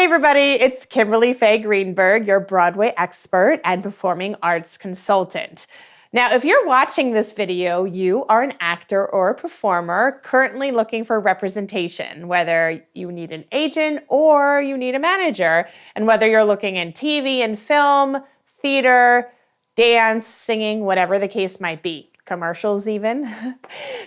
everybody, it's Kimberly Faye Greenberg, your Broadway expert and performing arts consultant. Now, if you're watching this video, you are an actor or a performer currently looking for representation, whether you need an agent or you need a manager, and whether you're looking in TV and film, theater, dance, singing, whatever the case might be, commercials even.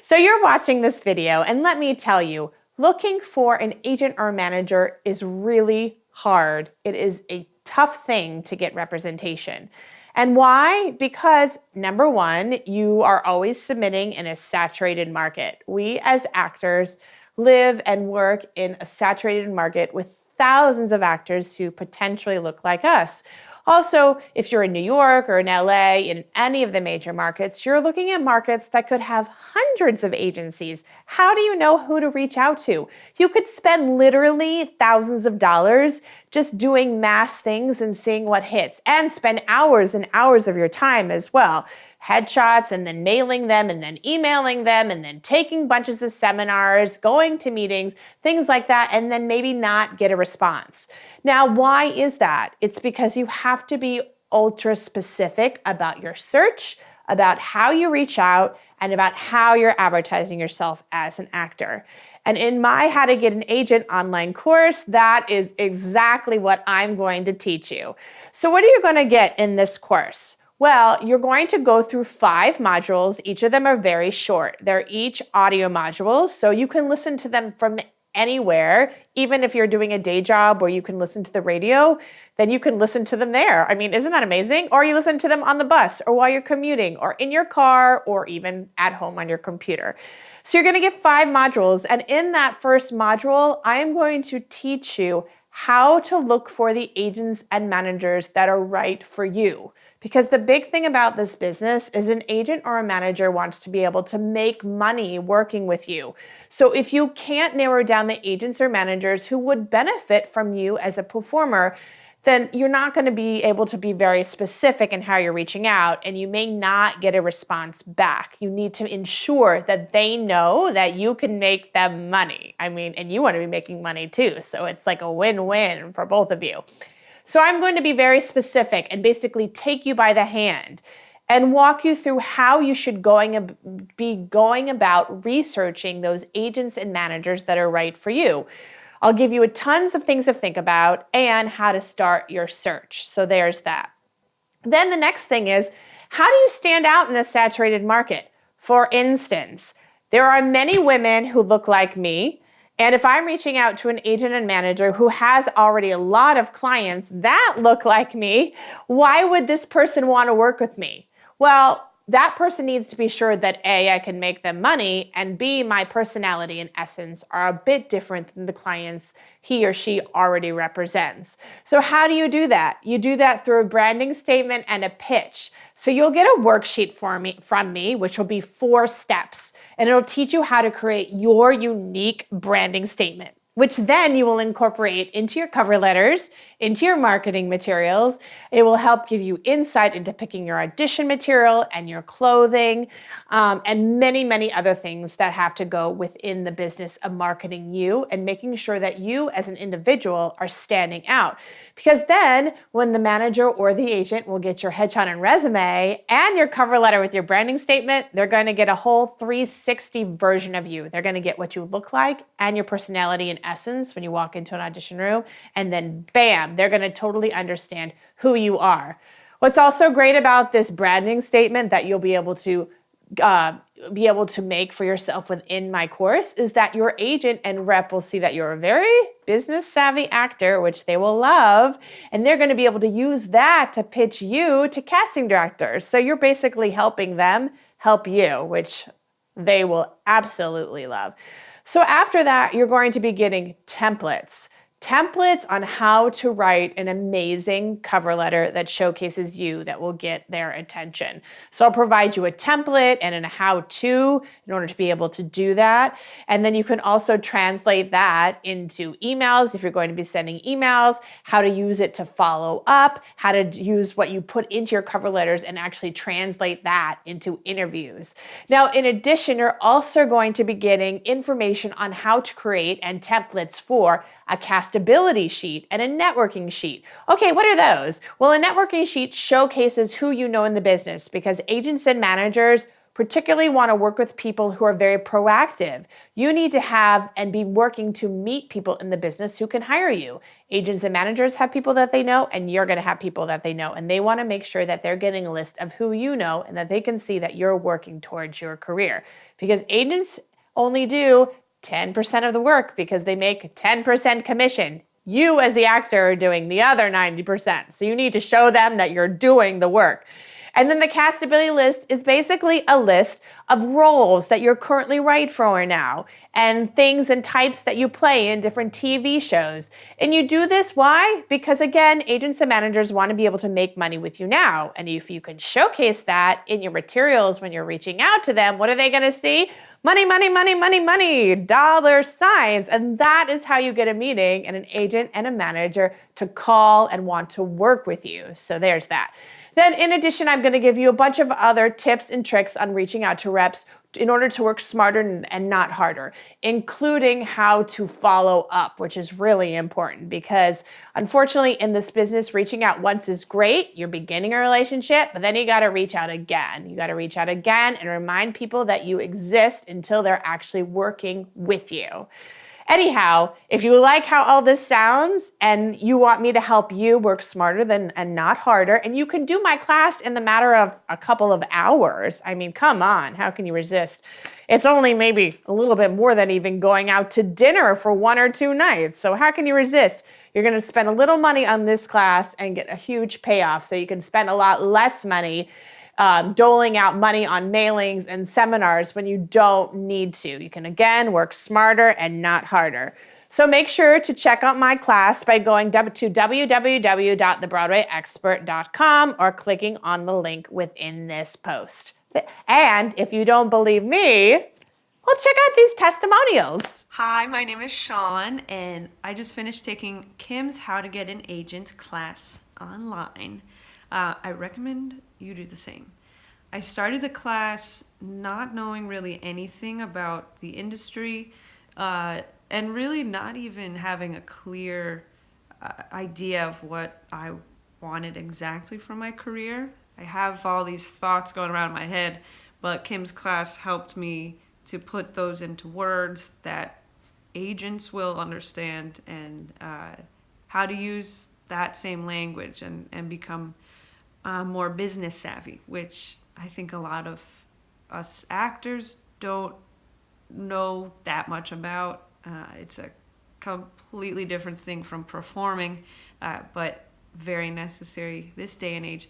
So you're watching this video, and let me tell you, looking for an agent or a manager is really hard. It is a tough thing to get representation. And why? Because number one, you are always submitting in a saturated market. We as actors live and work in a saturated market with thousands of actors who potentially look like us. Also, if you're in New York or in LA, in any of the major markets, you're looking at markets that could have hundreds of agencies. How do you know who to reach out to? You could spend literally thousands of dollars just doing mass things and seeing what hits, and spend hours and hours of your time as well. Headshots, and then mailing them, and then emailing them, and then taking bunches of seminars, going to meetings, things like that, and then maybe not get a response. Now, why is that? It's because you have to be ultra specific about your search, about how you reach out, and about how you're advertising yourself as an actor. And in my How to Get an Agent online course, that is exactly what I'm going to teach you. So what are you going to get in this course? Well, you're going to go through 5 modules. Each of them are very short. They're each audio modules, so you can listen to them from anywhere. Even if you're doing a day job where you can listen to the radio, then you can listen to them there. I mean, isn't that amazing? Or you listen to them on the bus, or while you're commuting, or in your car, or even at home on your computer. So you're going to get 5 modules, and in that first module, I am going to teach you how to look for the agents and managers that are right for you. Because the big thing about this business is an agent or a manager wants to be able to make money working with you. So if you can't narrow down the agents or managers who would benefit from you as a performer, then you're not going to be able to be very specific in how you're reaching out, and you may not get a response back. You need to ensure that they know that you can make them money. I mean, and you want to be making money too. So it's like a win-win for both of you. So I'm going to be very specific and basically take you by the hand and walk you through how you should be going about researching those agents and managers that are right for you. I'll give you tons of things to think about and how to start your search. So there's that. Then the next thing is, how do you stand out in a saturated market? For instance, there are many women who look like me. And if I'm reaching out to an agent and manager who has already a lot of clients that look like me, why would this person want to work with me? Well, that person needs to be sure that A, I can make them money, and B, my personality and essence are a bit different than the clients he or she already represents. So how do you do that? You do that through a branding statement and a pitch. So you'll get a worksheet from me, which will be 4 steps, and it'll teach you how to create your unique branding statement, which then you will incorporate into your cover letters, into your marketing materials. It will help give you insight into picking your audition material and your clothing, and many, many other things that have to go within the business of marketing you and making sure that you as an individual are standing out. Because then when the manager or the agent will get your headshot and resume and your cover letter with your branding statement, they're going to get a whole 360 version of you. They're going to get what you look like and your personality and essence when you walk into an audition room, and then bam, they're going to totally understand who you are. What's also great about this branding statement that you'll be able to make for yourself within my course is that your agent and rep will see that you're a very business savvy actor, which they will love, and they're going to be able to use that to pitch you to casting directors. So you're basically helping them help you, which they will absolutely love. So after that, you're going to be getting templates on how to write an amazing cover letter that showcases you, that will get their attention. So I'll provide you a template and a how-to in order to be able to do that. And then you can also translate that into emails if you're going to be sending emails, how to use it to follow up, how to use what you put into your cover letters and actually translate that into interviews. Now, in addition, you're also going to be getting information on how to create and templates for a casting castability sheet and a networking sheet. Okay, what are those? Well, a networking sheet showcases who you know in the business because agents and managers particularly want to work with people who are very proactive. You need to have and be working to meet people in the business who can hire you. Agents and managers have people that they know, and you're going to have people that they know, and they want to make sure that they're getting a list of who you know and that they can see that you're working towards your career. Because agents only do 10% of the work because they make 10% commission. You as the actor are doing the other 90%. So you need to show them that you're doing the work. And then the castability list is basically a list of roles that you're currently right for now and things and types that you play in different TV shows. And you do this, why? Because again, agents and managers want to be able to make money with you now. And if you can showcase that in your materials when you're reaching out to them, what are they going to see? Money, money, money, money, money, dollar signs. And that is how you get a meeting and an agent and a manager to call and want to work with you. So there's that. Then in addition, I'm going to give you a bunch of other tips and tricks on reaching out to reps in order to work smarter and not harder, including how to follow up, which is really important because unfortunately in this business, reaching out once is great. You're beginning a relationship, but then you got to reach out again. You got to reach out again and remind people that you exist until they're actually working with you. Anyhow, if you like how all this sounds and you want me to help you work smarter and not harder, and you can do my class in the matter of a couple of hours. I mean, come on, how can you resist? It's only maybe a little bit more than even going out to dinner for 1 or 2 nights. So how can you resist? You're going to spend a little money on this class and get a huge payoff so you can spend a lot less money doling out money on mailings and seminars when you don't need to. You can, again, work smarter and not harder. So make sure to check out my class by going to www.thebroadwayexpert.com or clicking on the link within this post. And if you don't believe me, well, check out these testimonials. Hi, my name is Sean, and I just finished taking Kim's How to Get an Agent class online. I recommend you do the same. I started the class not knowing really anything about the industry and really not even having a clear idea of what I wanted exactly from my career. I have all these thoughts going around in my head, but Kim's class helped me to put those into words that agents will understand and how to use that same language and become more business savvy, which I think a lot of us actors don't know that much about. It's a completely different thing from performing, but very necessary this day and age.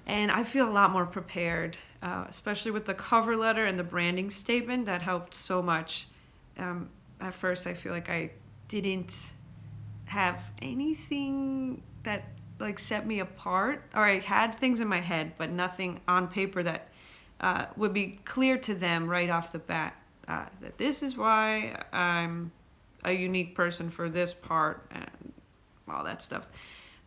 And I feel a lot more prepared, especially with the cover letter and the branding statement. That helped so much. At first, I feel like I didn't have anything that like set me apart, or I had things in my head but nothing on paper that would be clear to them right off the bat, that this is why I'm a unique person for this part and all that stuff.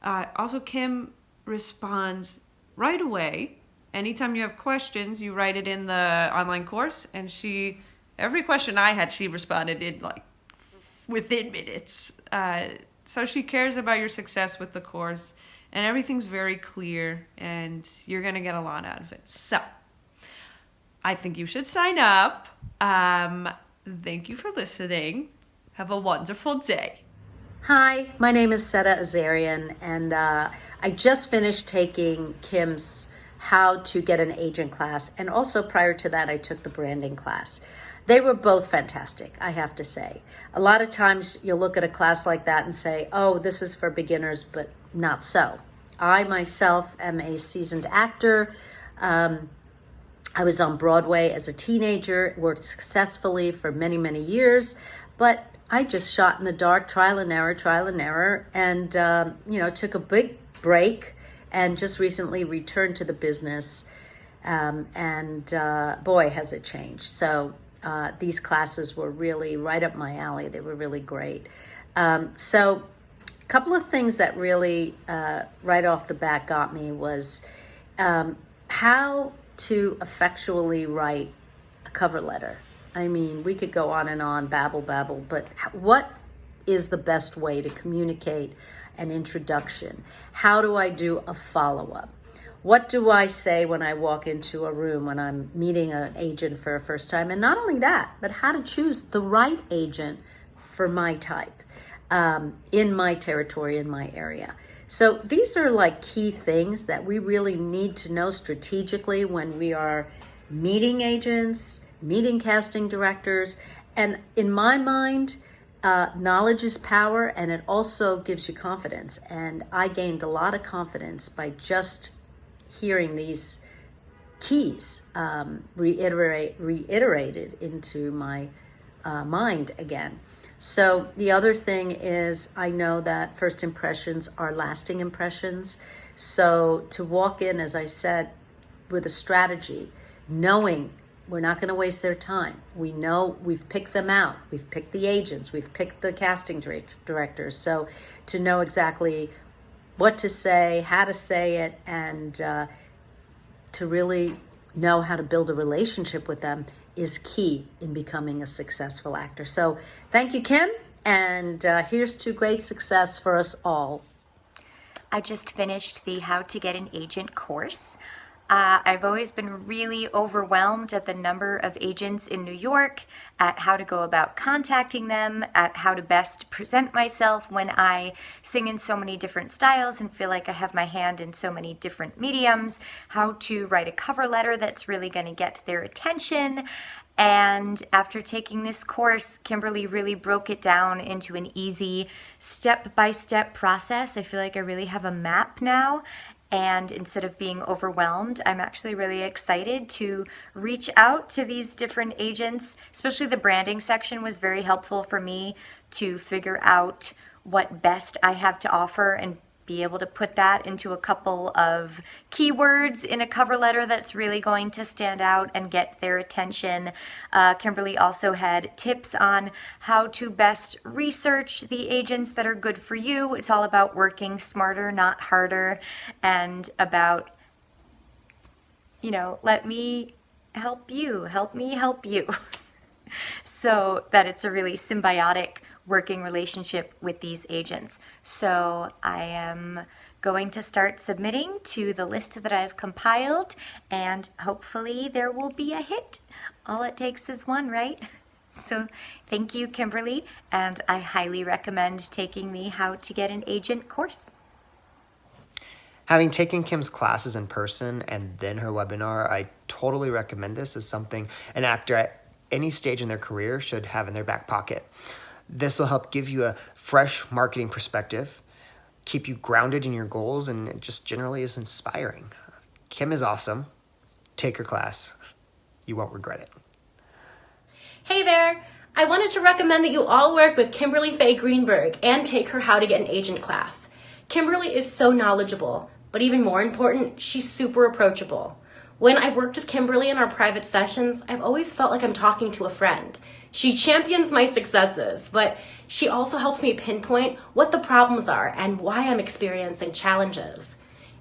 Also, Kim responds right away. Anytime you have questions, you write it in the online course, and every question I had, she responded in like within minutes. So she cares about your success with the course, and everything's very clear, and you're going to get a lot out of it. So I think you should sign up. Thank you for listening. Have a wonderful day. Hi, my name is SEDA AZARIAN, and I just finished taking Kim's How to Get an Agent class, and also prior to that, I took the branding class. They were both fantastic, I have to say. A lot of times you'll look at a class like that and say, oh, this is for beginners, but not so. I myself am a seasoned actor. I was on Broadway as a teenager, worked successfully for many, many years, but I just shot in the dark, trial and error, and took a big break and just recently returned to the business. Boy, has it changed. So these classes were really right up my alley. They were really great. So a couple of things that really right off the bat got me was how to effectually write a cover letter. I mean, we could go on and on, babble, but what is the best way to communicate an introduction? How do I do a follow-up? What do I say when I walk into a room when I'm meeting an agent for a first time? And not only that, but how to choose the right agent for my type, in my territory, in my area. So these are like key things that we really need to know strategically when we are meeting agents, meeting casting directors. And in my mind, knowledge is power, and it also gives you confidence. And I gained a lot of confidence by just hearing these keys reiterated into my mind again. So the other thing is, I know that first impressions are lasting impressions. So to walk in, as I said, with a strategy, knowing we're not going to waste their time. We know we've picked them out. We've picked the agents. We've picked the casting directors. So to know exactly what to say, how to say it, and to really know how to build a relationship with them is key in becoming a successful actor. So thank you, Kim, and here's to great success for us all. I just finished the How to Get an Agent course. I've always been really overwhelmed at the number of agents in New York, at how to go about contacting them, at how to best present myself when I sing in so many different styles and feel like I have my hand in so many different mediums, how to write a cover letter that's really going to get their attention. And after taking this course, Kimberly really broke it down into an easy step-by-step process. I feel like I really have a map now. And instead of being overwhelmed, I'm actually really excited to reach out to these different agents. Especially the branding section was very helpful for me to figure out what best I have to offer and be able to put that into a couple of keywords in a cover letter that's really going to stand out and get their attention. Kimberly also had tips on how to best research the agents that are good for you. It's all about working smarter, not harder, and about, let me help you, help me help you. So that it's a really symbiotic working relationship with these agents. So I am going to start submitting to the list that I've compiled, and hopefully there will be a hit. All it takes is one, right? So thank you, Kimberly, and I highly recommend taking the How to Get an Agent course. Having taken Kim's classes in person and then her webinar, I totally recommend this as something an actor at any stage in their career should have in their back pocket. This will help give you a fresh marketing perspective, keep you grounded in your goals, and it just generally is inspiring. Kim is awesome. Take her class. You won't regret it. Hey there! I wanted to recommend that you all work with Kimberly Faye Greenberg and take her How to Get an Agent class. Kimberly is so knowledgeable, but even more important, she's super approachable. When I've worked with Kimberly in our private sessions, I've always felt like I'm talking to a friend. She champions my successes, but she also helps me pinpoint what the problems are and why I'm experiencing challenges.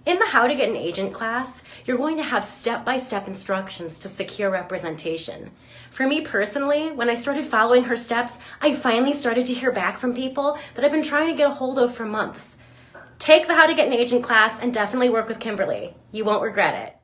In the How to Get an Agent class, you're going to have step-by-step instructions to secure representation. For me personally, when I started following her steps, I finally started to hear back from people that I've been trying to get a hold of for months. Take the How to Get an Agent class and definitely work with Kimberly. You won't regret it.